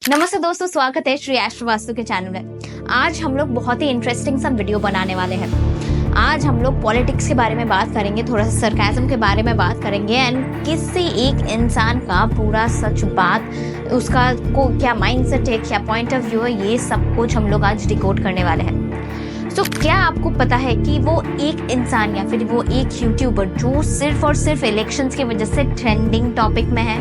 नमस्ते दोस्तों, स्वागत है श्री एस्ट्रो वास्तु के चैनल में। आज हम लोग बहुत ही इंटरेस्टिंग सा वीडियो बनाने वाले हैं। आज हम लोग पॉलिटिक्स के बारे में बात करेंगे, थोड़ा सा सरकाज़म के बारे में बात करेंगे एंड किसी एक इंसान का पूरा सच बात, उसका को क्या माइंडसेट है, क्या पॉइंट ऑफ व्यू है, ये सब कुछ हम लोग आज डिकोड करने वाले हैं। तो क्या आपको पता है कि वो एक इंसान या फिर वो एक यूट्यूबर जो सिर्फ और सिर्फ इलेक्शंस की वजह से ट्रेंडिंग टॉपिक में है?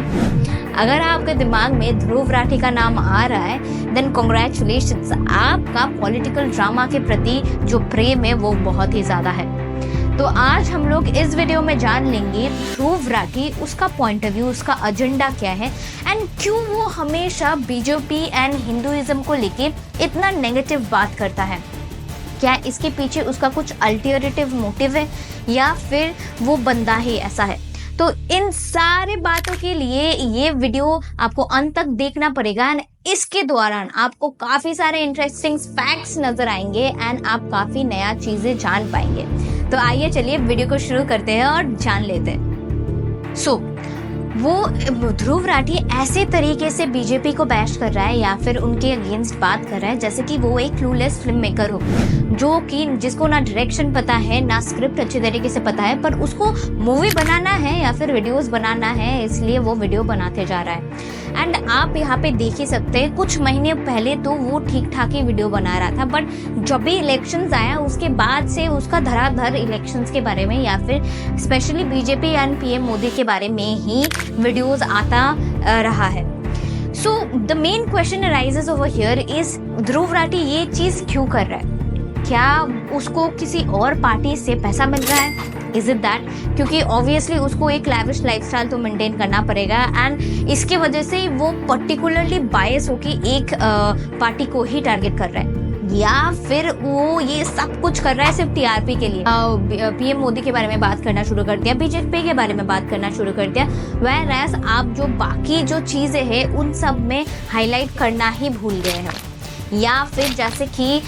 अगर आपके दिमाग में ध्रुव राठी का नाम आ रहा है देन कॉन्ग्रेचुलेशंस, आपका पॉलिटिकल ड्रामा के प्रति जो प्रेम है वो बहुत ही ज़्यादा है। तो आज हम लोग इस वीडियो में जान लेंगे ध्रुव राठी, उसका पॉइंट ऑफ व्यू, उसका एजेंडा क्या है एंड क्यों वो हमेशा बीजेपी एंड हिंदुइज्म को लेके इतना नेगेटिव बात करता है। क्या इसके पीछे उसका कुछ अल्टरनेटिव मोटिव है या फिर वो बंदा ही ऐसा है? तो इन सारे बातों के लिए ये वीडियो आपको अंत तक देखना पड़ेगा एंड इसके दौरान आपको काफी सारे इंटरेस्टिंग फैक्ट्स नजर आएंगे एंड आप काफी नया चीजें जान पाएंगे। तो आइए चलिए वीडियो को शुरू करते हैं और जान लेते हैं। वो ध्रुव राठी ऐसे तरीके से बीजेपी को बैश कर रहा है या फिर उनके अगेंस्ट बात कर रहा है जैसे कि वो एक क्लूलेस फिल्म मेकर हो, जो कि जिसको ना डायरेक्शन पता है ना स्क्रिप्ट अच्छी तरीके से पता है, पर उसको मूवी बनाना है या फिर वीडियोस बनाना है, इसलिए वो वीडियो बनाते जा रहा है। एंड आप यहाँ पे देख ही सकते हैं कुछ महीने पहले तो वो ठीक ठाक ही वीडियो बना रहा था, बट जब भी इलेक्शंस आया उसके बाद से उसका धराधर इलेक्शंस के बारे में या फिर specially BJP and PM Modi के बारे में ही वीडियोस आता रहा है। So the main question arises over here is Dhruv Rathee ये चीज क्यों कर रहा है? क्या उसको किसी और पार्टी से पैसा मिल रहा है? Is it that? क्योंकि ऑब्वियसली उसको एक लैविश लाइफस्टाइल तो मेंटेन करना पड़ेगा एंड इसके वजह से वो पर्टिकुलरली बायस होके एक पार्टी को ही टारगेट कर रहा है, या फिर वो ये सब कुछ कर रहा है सिर्फ टीआरपी के लिए। पीएम मोदी के बारे में बात करना शुरू कर दिया, बीजेपी के बारे में बात करना शुरू कर दिया, व्हेयरएज आप जो बाकी जो चीजें हैं उन सब में हाईलाइट करना ही भूल गए हैं। या फिर जैसे कि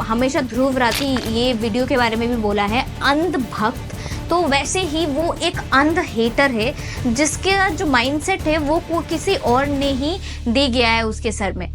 हमेशा ध्रुव राठी ये वीडियो के बारे में भी बोला है, अंध भक्त, तो वैसे ही वो एक अंध हेटर है जिसके जो माइंडसेट है वो किसी और ने ही दे गया है उसके सर में।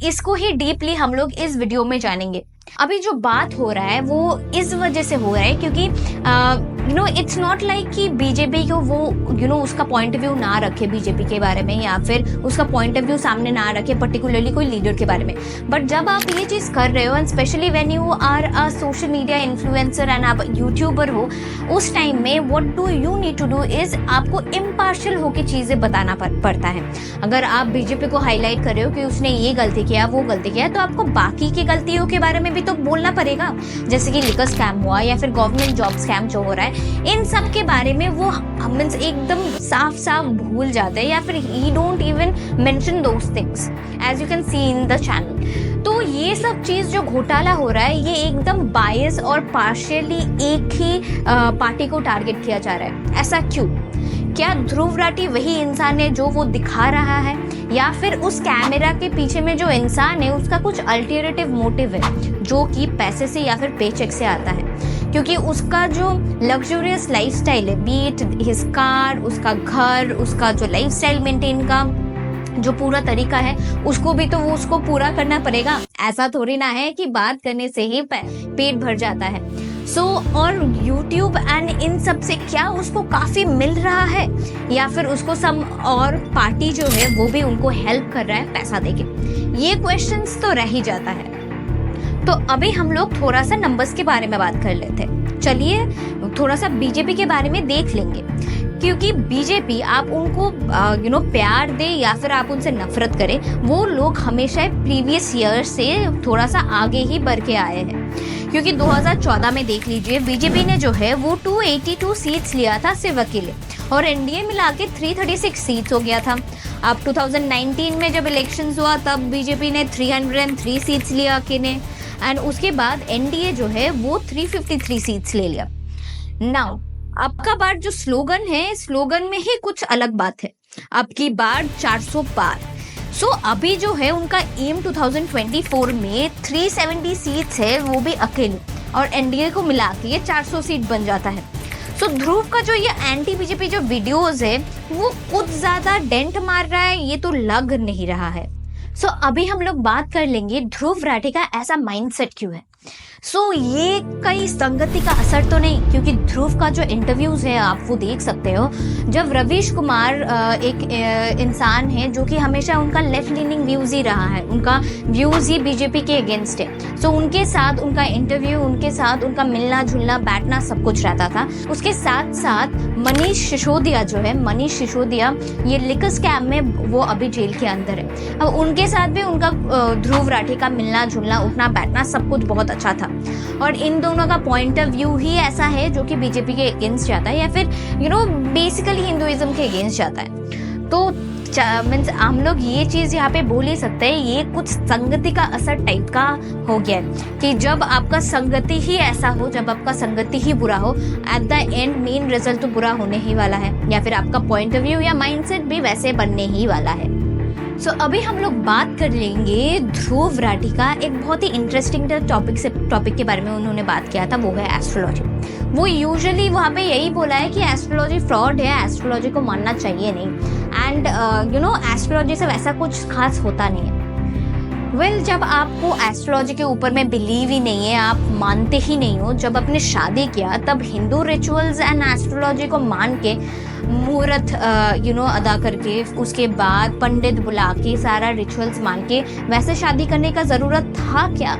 इसको ही डीपली हम लोग इस वीडियो में जानेंगे। अभी जो बात हो रहा है वो इस वजह से हो रहा है क्योंकि इट्स नॉट लाइक कि बीजेपी को वो उसका पॉइंट ऑफ व्यू ना रखे बीजेपी के बारे में या फिर उसका पॉइंट ऑफ व्यू सामने ना रखे पर्टिकुलरली कोई लीडर के बारे में, बट जब आप ये चीज कर रहे हो and specially when you are a social media influencer and आप यूट्यूबर हो, उस टाइम में what do you need to do is आपको इम्पार्शियल होकर चीजें बताना पड़ता है। अगर आप बीजेपी को हाईलाइट कर रहे हो कि उसने ये गलती किया वो गलती किया, तो आपको बाकी की गलतियों के बारे में भी तो बोलना पड़ेगा, जैसे कि लिकर स्कैम हुआ या फिर गवर्नमेंट जॉब स्कैम जो हो रहा है, इन सब के बारे में वो मींस एकदम साफ साफ भूल जाते हैं या फिर he don't even mention those things as you can see in the channel. तो ये सब चीज जो घोटाला हो रहा है ये एकदम बायस और पार्शियली एक ही पार्टी को टारगेट किया जा रहा है। ऐसा क्यों? क्या ध्रुव राठी वही इंसान है जो वो दिखा रहा है या फिर उस कैमरा के पीछे में जो इंसान है उसका कुछ अल्टरनेटिव मोटिव है जो कि पैसे से या फिर पेचेक से आता है? क्योंकि उसका जो लग्जरियस लाइफस्टाइल है, बी इट हिज कार, उसका घर, उसका जो लाइफस्टाइल मेंटेन का जो पूरा तरीका है, उसको भी तो वो उसको पूरा करना पड़ेगा। ऐसा थोड़ी ना है कि बात करने से ही पेट भर जाता है। और YouTube एंड इन सब से क्या उसको काफी मिल रहा है या फिर उसको सम और पार्टी जो है वो भी उनको हेल्प कर रहा है पैसा देके? ये क्वेश्चंस तो रह ही जाता है। तो अभी हम लोग थोड़ा सा नंबर्स के बारे में बात कर लेते हैं। चलिए थोड़ा सा बीजेपी के बारे में देख लेंगे, क्योंकि बीजेपी आप उनको प्यार दे या फिर आप उनसे नफरत करें, वो लोग हमेशा प्रीवियस ईयर से थोड़ा सा आगे ही बढ़ के आए हैं। क्योंकि 2014 में देख लीजिए बीजेपी ने जो है वो 282 सीट्स लिया था सिर्फ अकेले, और एनडीए मिला के 336 सीट्स हो गया था। अब 2019 में जब इलेक्शंस हुआ तब बीजेपी ने 303 सीट्स लिया अकेले एंड उसके बाद एनडीए जो है वो 353 सीट्स ले लिया। नाउ आपका बार जो स्लोगन है, स्लोगन में ही कुछ अलग बात है, आपकी बार 400 पार। अभी जो है उनका एम 2024 में 370 सीट्स है, वो भी अकेले, और एनडीए को मिला के ये 400 सीट बन जाता है। सो ध्रुव का जो ये एंटी बीजेपी जो वीडियोस है वो कुछ ज्यादा डेंट मार रहा है, ये तो लग नहीं रहा है। सो अभी हम लोग बात कर लेंगे ध्रुव राठी का ऐसा माइंडसेट क्यों है। ये कई संगति का असर तो नहीं, क्योंकि ध्रुव का जो इंटरव्यूज है आप वो देख सकते हो। जब रवीश कुमार एक इंसान है जो कि हमेशा उनका लेफ्ट लीनिंग व्यूज ही रहा है, उनका व्यूज ही बीजेपी के अगेंस्ट है। उनके साथ उनका इंटरव्यू, उनके साथ उनका मिलना जुलना बैठना सब कुछ रहता था। उसके साथ साथ मनीष सिसोदिया जो है, मनीष सिसोदिया ये लिकर स्कैम में वो अभी जेल के अंदर है। अब उनके साथ भी उनका ध्रुव राठी का मिलना जुलना उठना बैठना सब कुछ बहुत अच्छा था। और इन दोनों का पॉइंट ऑफ व्यू ही ऐसा है जो कि बीजेपी के अगेंस्ट जाता है या फिर बेसिकली हिंदुइज्म के अगेंस्ट जाता है। तो मीन्स हम लोग ये चीज यहाँ पे बोल ही सकते हैं, ये कुछ संगति का असर टाइप का हो गया है कि जब आपका संगति ही ऐसा हो, जब आपका संगति ही बुरा हो, at the end main result तो बुरा होने ही वाला है, या फिर आपका पॉइंट ऑफ व्यू या माइंडसेट भी वैसे बनने ही वाला है। अभी हम लोग बात कर लेंगे ध्रुव राठी का एक बहुत ही इंटरेस्टिंग टॉपिक के बारे में उन्होंने बात किया था, वो है एस्ट्रोलॉजी। वो यूजुअली वहाँ पे यही बोला है कि एस्ट्रोलॉजी फ्रॉड है, एस्ट्रोलॉजी को मानना चाहिए नहीं, एंड एस्ट्रोलॉजी से वैसा कुछ खास होता नहीं है। जब आपको एस्ट्रोलॉजी के ऊपर में बिलीव ही नहीं है, आप मानते ही नहीं हो, जब आपने शादी किया तब हिंदू रिचुअल्स एंड एस्ट्रोलॉजी को मान के मुहूर्त अदा करके उसके बाद पंडित बुला के सारा रिचुअल्स मान के वैसे शादी करने का जरूरत था क्या?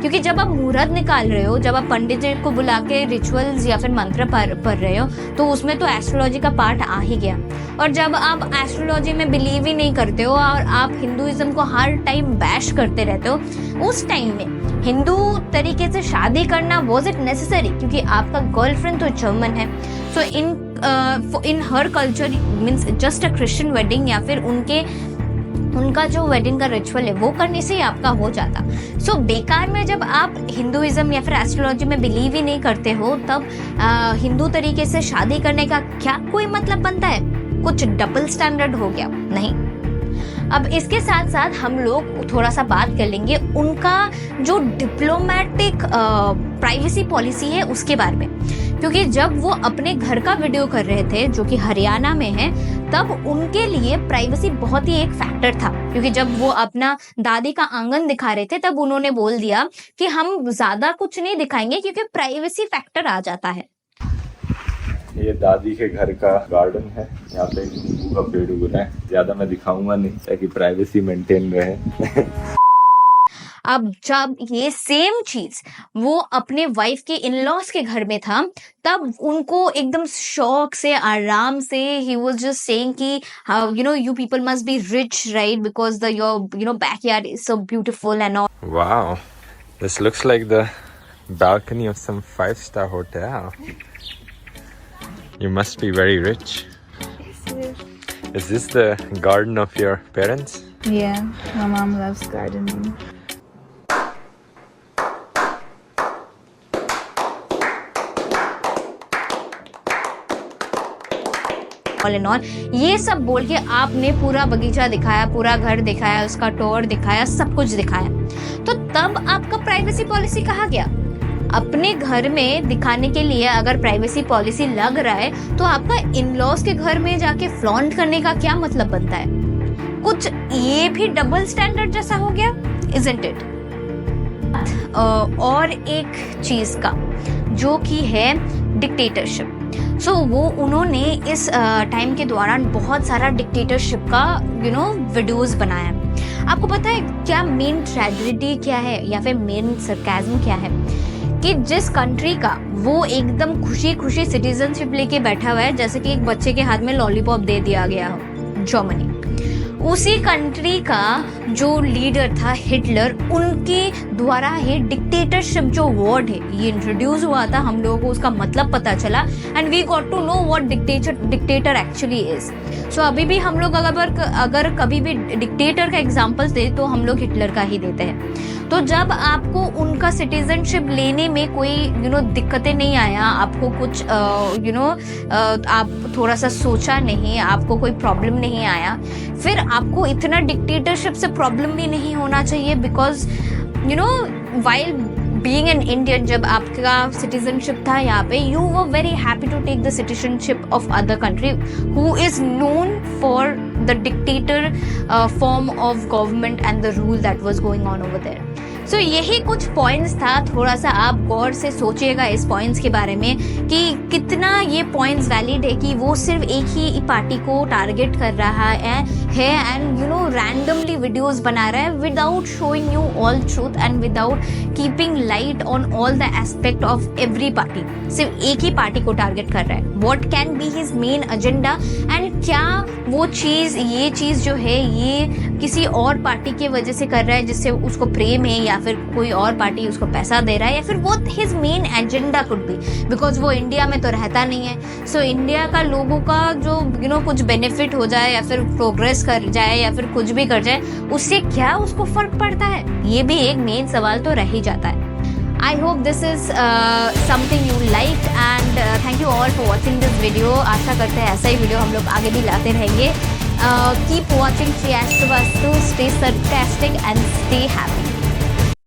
क्योंकि जब आप मुहूर्त निकाल रहे हो, जब आप पंडित जी को बुला के रिचुअल्स या फिर मंत्र पढ़ रहे हो, तो उसमें तो एस्ट्रोलॉजी का पार्ट आ ही गया। और जब आप एस्ट्रोलॉजी में बिलीव ही नहीं करते हो और आप हिंदुइज्म को हर टाइम बैश करते रहते हो, उस टाइम में हिंदू तरीके से शादी करना वाज इट नेसेसरी? क्योंकि आपका गर्लफ्रेंड तो जर्मन है, so in her culture means just a Christian wedding या फिर उनका जो वेडिंग का रिचुअल है वो करने से ही आपका हो जाता। बेकार में जब आप हिंदुइज्म या फिर एस्ट्रोलॉजी में बिलीव ही नहीं करते हो, तब हिंदू तरीके से शादी करने का क्या कोई मतलब बनता है? कुछ डबल स्टैंडर्ड हो गया नहीं। अब इसके साथ साथ हम लोग थोड़ा सा बात कर लेंगे उनका जो डिप्लोमेटिक प्राइवेसी पॉलिसी है उसके बारे में, क्योंकि जब वो अपने घर का वीडियो कर रहे थे जो कि हरियाणा में है, तब उनके लिए प्राइवेसी बहुत ही एक फैक्टर था। क्योंकि जब वो अपना दादी का आंगन दिखा रहे थे तब उन्होंने बोल दिया कि हम ज्यादा कुछ नहीं दिखाएंगे क्योंकि प्राइवेसी फैक्टर आ जाता है। ये दादी के घर का गार्डन है, यहाँ पे नींबू का पेड़ उग रहा है, ज्यादा मैं दिखाऊंगा नहीं ताकि प्राइवेसी मेंटेन रहे। अब जब ये सेम चीज वो अपने वाइफ के इन-लॉज के घर में था, तब उनको एकदम शौक से आराम से ही वाज जस्ट सेइंग कि you people must be rich, right? Because your backyard is so beautiful and all. Wow, this looks like the balcony of some 5-star hotel. You must be very rich. Is this the garden of your parents? Yeah, my mom loves gardening. All and all ये सब बोल के आपने पूरा बगीचा दिखाया, पूरा घर दिखाया, उसका टूर दिखाया, सब कुछ दिखाया, तो तब आपका प्राइवेसी पॉलिसी कहाँ गया? अपने घर में दिखाने के लिए अगर प्राइवेसी पॉलिसी लग रहा है तो आपका इन-लॉज के घर में जाके फ्लॉन्ट करने का क्या मतलब बनता है? कुछ ये भी डबल स्टैंडर्ड जैसा हो गया, इजंट इट? और एक चीज का जो कि है डिक्टेटरशिप। वो उन्होंने इस टाइम के दौरान बहुत सारा डिक्टेटरशिप का वीडियोस बनाया। आपको पता है क्या मेन ट्रेजेडी क्या है या फिर मेन सरकाज़म क्या है? कि जिस कंट्री का वो एकदम खुशी खुशी सिटीजनशिप लेके बैठा हुआ है, जैसे कि एक बच्चे के हाथ में लॉलीपॉप दे दिया गया हो, जर्मनी, उसी कंट्री का जो लीडर था हिटलर, उनके द्वारा ही डिक्टेटरशिप जो वर्ड है ये इंट्रोड्यूस हुआ था। हम लोगों को उसका मतलब पता चला and we got to know what dictator actually is. अभी भी हम लोग अगर कभी भी डिक्टेटर का एग्जांपल दे तो हम लोग हिटलर का ही देते हैं। तो जब आपको उनका सिटीजनशिप लेने में कोई दिक्कतें नहीं आया, आपको कुछ आप थोड़ा सा सोचा नहीं, आपको कोई प्रॉब्लम नहीं आया, फिर आपको इतना डिक्टेटरशिप से प्रॉब्लम भी नहीं होना चाहिए, because while being an Indian, जब आपका सिटीजनशिप था यहाँ पे, you were very happy to take the citizenship of other country who is known for the dictator form of government and the rule that was going on over there. So यही कुछ points था. थोड़ा सा आप गौर से सोचिएगा इस points के बारे में कि कितना ये पॉइंट्स वैलिड है कि वो सिर्फ एक ही पार्टी को टारगेट कर रहा है and you know randomly videos बना रहा है without showing you all truth and without keeping light on all the aspect of every party. सिर्फ एक ही पार्टी को टारगेट कर रहा है. What can be his main agenda and क्या वो चीज़, ये चीज़ जो है ये किसी और पार्टी की वजह से कर रहा है जिससे उसको प्रेम है, या फिर कोई और पार्टी उसको पैसा दे रहा है, या फिर वो his main agenda could be because वो इंडिया में तो रहता नहीं है. सो इंडिया का लोगों का जो यू नो कुछ बेनिफिट हो जाए या फिर प्रोग्रेस कर जाए या फिर कुछ भी कर जाए, उससे क्या उसको फर्क पड़ता है? ये भी एक मेन सवाल तो रह ही जाता है. I hope this is something you like and thank you all for watching this video. आशा करते हैं ऐसा ही वीडियो हम लोग आगे भी लाते रहेंगे. Keep watching Shri Ashtra Vastu. Stay sarcastic and stay happy.